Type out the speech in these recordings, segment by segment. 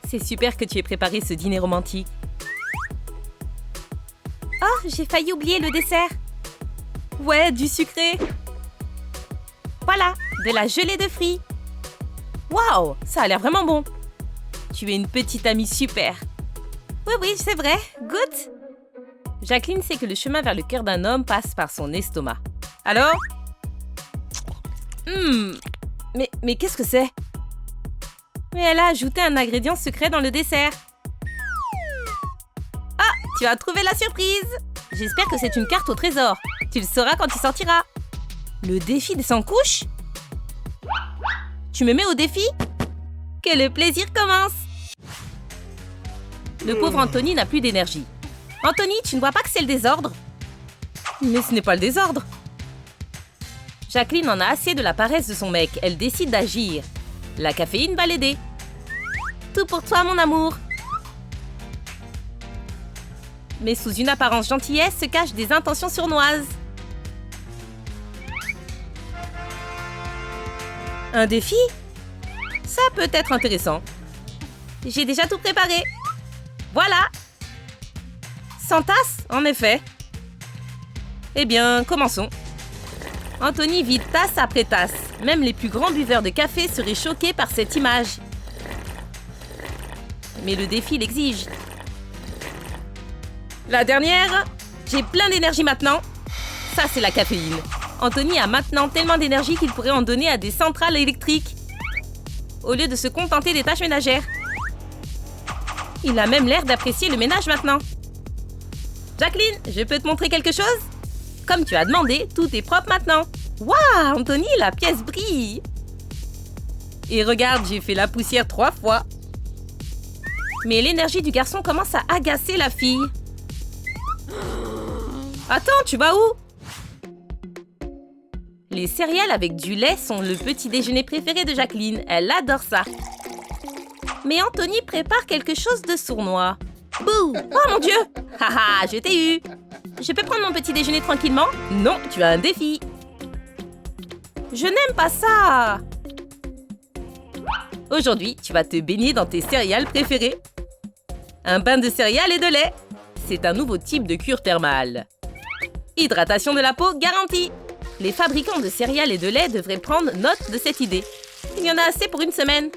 C'est super que tu aies préparé ce dîner romantique. Oh, j'ai failli oublier le dessert. Ouais, du sucré. Voilà, de la gelée de fruits. Waouh, ça a l'air vraiment bon. Tu es une petite amie super. Oui, c'est vrai. Goûte. Jacqueline sait que le chemin vers le cœur d'un homme passe par son estomac. Alors? Mais qu'est-ce que c'est? Mais elle a ajouté un ingrédient secret dans le dessert. Ah, tu as trouvé la surprise. J'espère que c'est une carte au trésor. Tu le sauras quand il sortira. Le défi des 100 couches? Tu me mets au défi? Que le plaisir commence. Le pauvre Anthony n'a plus d'énergie. Anthony, tu ne vois pas que c'est le désordre? Mais ce n'est pas le désordre. Jacqueline en a assez de la paresse de son mec. Elle décide d'agir. La caféine va l'aider. Tout pour toi, mon amour. Mais sous une apparence gentillesse se cachent des intentions sournoises. Un défi? Ça peut être intéressant. J'ai déjà tout préparé. Voilà. 100 tasses, en effet. Eh bien, commençons. Anthony vide tasse après tasse. Même les plus grands buveurs de café seraient choqués par cette image. Mais le défi l'exige. La dernière. J'ai plein d'énergie maintenant. Ça, c'est la caféine. Anthony a maintenant tellement d'énergie qu'il pourrait en donner à des centrales électriques. Au lieu de se contenter des tâches ménagères. Il a même l'air d'apprécier le ménage maintenant. Jacqueline, je peux te montrer quelque chose? Comme tu as demandé, tout est propre maintenant. Waouh, Anthony, la pièce brille. Et regarde, j'ai fait la poussière 3 fois. Mais l'énergie du garçon commence à agacer la fille. Attends, tu vas où? Les céréales avec du lait sont le petit déjeuner préféré de Jacqueline. Elle adore ça. Mais Anthony prépare quelque chose de sournois. Bouh! Oh mon Dieu! Haha, je t'ai eu! Je peux prendre mon petit déjeuner tranquillement? Non, tu as un défi. Je n'aime pas ça! Aujourd'hui, tu vas te baigner dans tes céréales préférées. Un bain de céréales et de lait. C'est un nouveau type de cure thermale. Hydratation de la peau garantie. Les fabricants de céréales et de lait devraient prendre note de cette idée. Il y en a assez pour une semaine.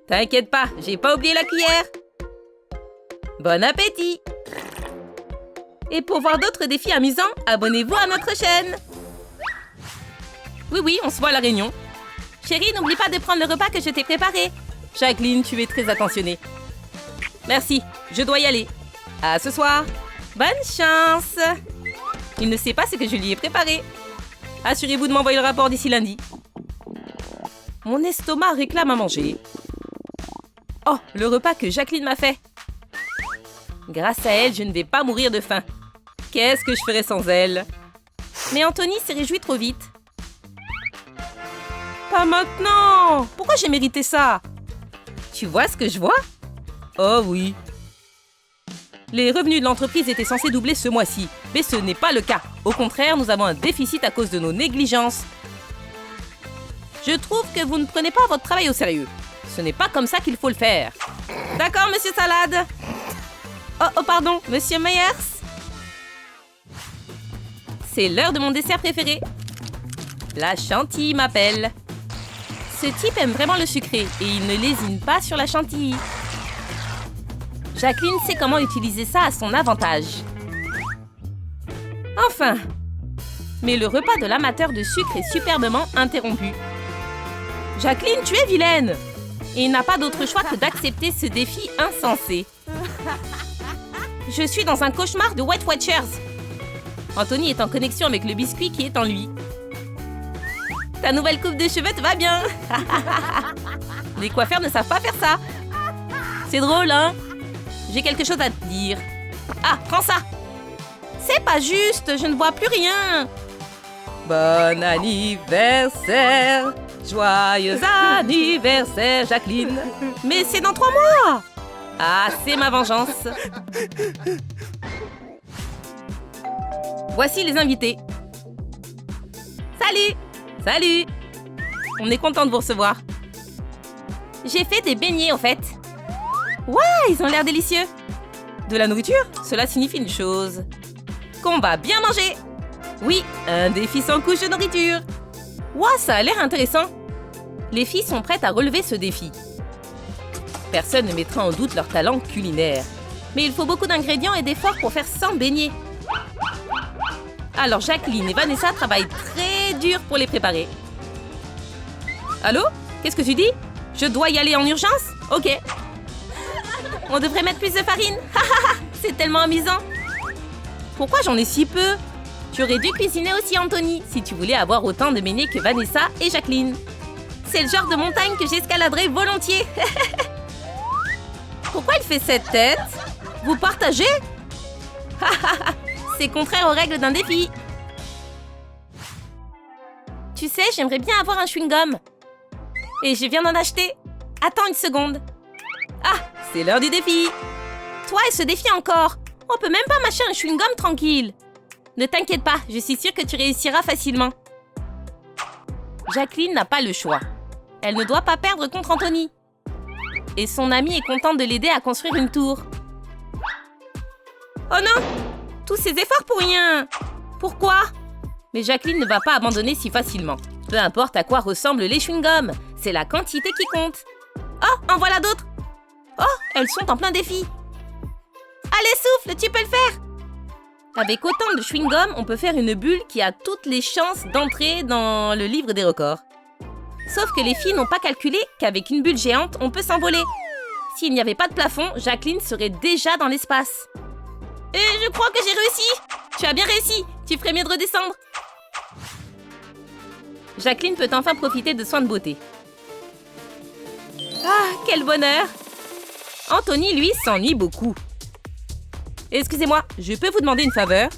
T'inquiète pas, j'ai pas oublié la cuillère. Bon appétit! Et pour voir d'autres défis amusants, abonnez-vous à notre chaîne. Oui, on se voit à la réunion. Chérie, n'oublie pas de prendre le repas que je t'ai préparé. Jacqueline, tu es très attentionnée. Merci, je dois y aller. À ce soir. Bonne chance. Il ne sait pas ce que je lui ai préparé. Assurez-vous de m'envoyer le rapport d'ici lundi. Mon estomac réclame à manger. Oh, le repas que Jacqueline m'a fait. Grâce à elle, je ne vais pas mourir de faim. Qu'est-ce que je ferais sans elle? Mais Anthony s'est réjoui trop vite. Pas maintenant! Pourquoi j'ai mérité ça? Tu vois ce que je vois? Oh oui. Les revenus de l'entreprise étaient censés doubler ce mois-ci, mais ce n'est pas le cas. Au contraire, nous avons un déficit à cause de nos négligences. Je trouve que vous ne prenez pas votre travail au sérieux. Ce n'est pas comme ça qu'il faut le faire. D'accord, monsieur Salade. Oh, pardon, monsieur Meyers. C'est l'heure de mon dessert préféré. La chantilly m'appelle. Ce type aime vraiment le sucré et il ne lésine pas sur la chantilly. Jacqueline sait comment utiliser ça à son avantage. Enfin! Mais le repas de l'amateur de sucre est superbement interrompu. Jacqueline, tu es vilaine! Et il n'a pas d'autre choix que d'accepter ce défi insensé. Je suis dans un cauchemar de Weight Watchers. Anthony est en connexion avec le biscuit qui est en lui. Ta nouvelle coupe de cheveux te va bien. Les coiffeurs ne savent pas faire ça. C'est drôle, hein? J'ai quelque chose à te dire. Ah, prends ça. C'est pas juste, je ne vois plus rien. Bon anniversaire. Joyeux anniversaire, Jacqueline. Mais c'est dans 3 mois. Ah, c'est ma vengeance. Voici les invités. Salut. Salut. On est content de vous recevoir. J'ai fait des beignets, en fait. Waouh, ils ont l'air délicieux. De la nourriture, cela signifie une chose. Qu'on va bien manger. Oui, un défi sans couche de nourriture. Waouh, ça a l'air intéressant. Les filles sont prêtes à relever ce défi. Personne ne mettra en doute leur talent culinaire. Mais il faut beaucoup d'ingrédients et d'efforts pour faire 100 beignets. Alors Jacqueline et Vanessa travaillent très dur pour les préparer. Allô? Qu'est-ce que tu dis? Je dois y aller en urgence? Ok. On devrait mettre plus de farine. C'est tellement amusant. Pourquoi j'en ai si peu? Tu aurais dû cuisiner aussi, Anthony, si tu voulais avoir autant de beignets que Vanessa et Jacqueline. C'est le genre de montagne que j'escaladerais volontiers. Pourquoi il fait cette tête? Vous partagez? C'est contraire aux règles d'un défi. Tu sais, j'aimerais bien avoir un chewing-gum. Et je viens d'en acheter. Attends une seconde. Ah, c'est l'heure du défi. Toi et ce défi encore. On peut même pas mâcher un chewing-gum tranquille. Ne t'inquiète pas, je suis sûre que tu réussiras facilement. Jacqueline n'a pas le choix. Elle ne doit pas perdre contre Anthony. Et son amie est contente de l'aider à construire une tour. Oh non! Tous ces efforts pour rien! Pourquoi? Mais Jacqueline ne va pas abandonner si facilement. Peu importe à quoi ressemblent les chewing-gums, c'est la quantité qui compte. Oh, en voilà d'autres! Oh, elles sont en plein défi. Allez, souffle, tu peux le faire! Avec autant de chewing-gum, on peut faire une bulle qui a toutes les chances d'entrer dans le livre des records. Sauf que les filles n'ont pas calculé qu'avec une bulle géante, on peut s'envoler. S'il n'y avait pas de plafond, Jacqueline serait déjà dans l'espace. Et je crois que j'ai réussi! Tu as bien réussi! Tu ferais mieux de redescendre. Jacqueline peut enfin profiter de soins de beauté. Ah, quel bonheur! Anthony, lui, s'ennuie beaucoup. Excusez-moi, je peux vous demander une faveur?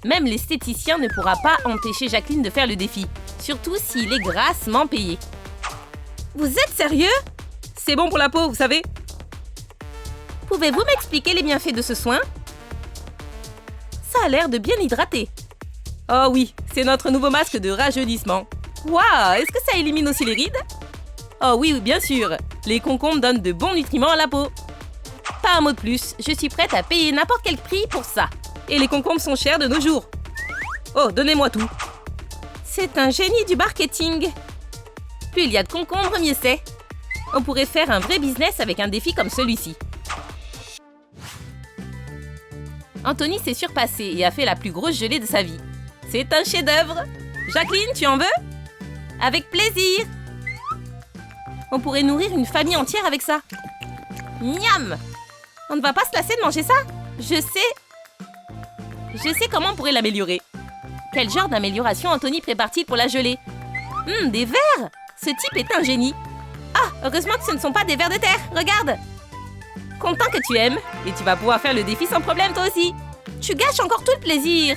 Même l'esthéticien ne pourra pas empêcher Jacqueline de faire le défi, surtout s'il est grassement payé. Vous êtes sérieux? C'est bon pour la peau, vous savez. Pouvez-vous m'expliquer les bienfaits de ce soin? Ça a l'air de bien hydrater. Oh oui, c'est notre nouveau masque de rajeunissement. Waouh, est-ce que ça élimine aussi les rides? Oh oui, bien sûr. Les concombres donnent de bons nutriments à la peau. Pas un mot de plus, je suis prête à payer n'importe quel prix pour ça. Et les concombres sont chers de nos jours. Oh, donnez-moi tout. C'est un génie du marketing. Plus il y a de concombres, mieux c'est. On pourrait faire un vrai business avec un défi comme celui-ci. Anthony s'est surpassé et a fait la plus grosse gelée de sa vie. C'est un chef-d'œuvre. Jacqueline, tu en veux? Avec plaisir. On pourrait nourrir une famille entière avec ça. Miam! On ne va pas se lasser de manger ça? Je sais comment on pourrait l'améliorer. Quel genre d'amélioration Anthony prépare-t-il pour la gelée? Des vers! Ce type est un génie. Ah, heureusement que ce ne sont pas des vers de terre. Regarde! Content que tu aimes. Et tu vas pouvoir faire le défi sans problème toi aussi. Tu gâches encore tout le plaisir.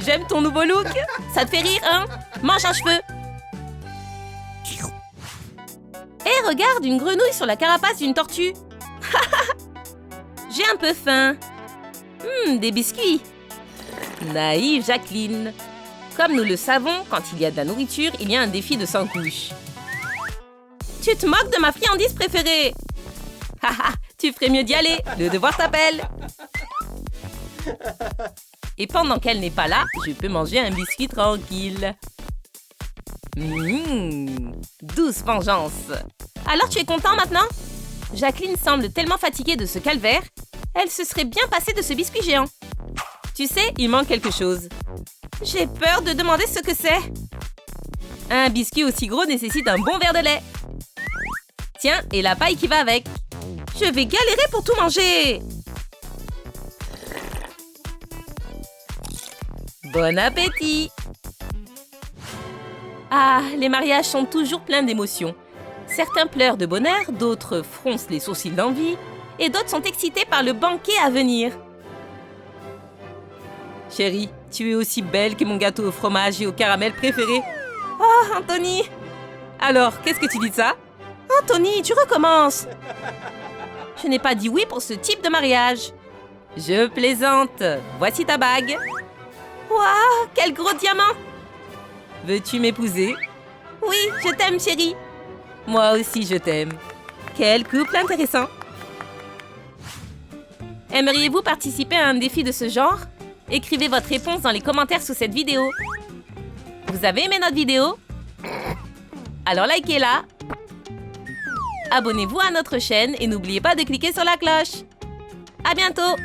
J'aime ton nouveau look. Ça te fait rire, hein? Mange un cheveu. Et regarde, une grenouille sur la carapace d'une tortue. J'ai un peu faim. Des biscuits. Naïve Jacqueline. Comme nous le savons, quand il y a de la nourriture, il y a un défi de 100 couches. Tu te moques de ma friandise préférée. Haha, tu ferais mieux d'y aller. Le devoir t'appelle. Et pendant qu'elle n'est pas là, je peux manger un biscuit tranquille. Douce vengeance. Alors tu es content maintenant? Jacqueline semble tellement fatiguée de ce calvaire. Elle se serait bien passée de ce biscuit géant. Tu sais, il manque quelque chose. J'ai peur de demander ce que c'est. Un biscuit aussi gros nécessite un bon verre de lait. Tiens, et la paille qui va avec. Je vais galérer pour tout manger. Bon appétit! Ah, les mariages sont toujours pleins d'émotions. Certains pleurent de bonheur, d'autres froncent les sourcils d'envie, et d'autres sont excités par le banquet à venir. Chérie, tu es aussi belle que mon gâteau au fromage et au caramel préféré. Oh, Anthony! Alors, qu'est-ce que tu dis de ça? Anthony, tu recommences! Je n'ai pas dit oui pour ce type de mariage. Je plaisante. Voici ta bague. Waouh, quel gros diamant! Veux-tu m'épouser? Oui, je t'aime, chérie. Moi aussi, je t'aime. Quel couple intéressant. Aimeriez-vous participer à un défi de ce genre? Écrivez votre réponse dans les commentaires sous cette vidéo. Vous avez aimé notre vidéo? Alors likez-la. Abonnez-vous à notre chaîne et n'oubliez pas de cliquer sur la cloche. À bientôt!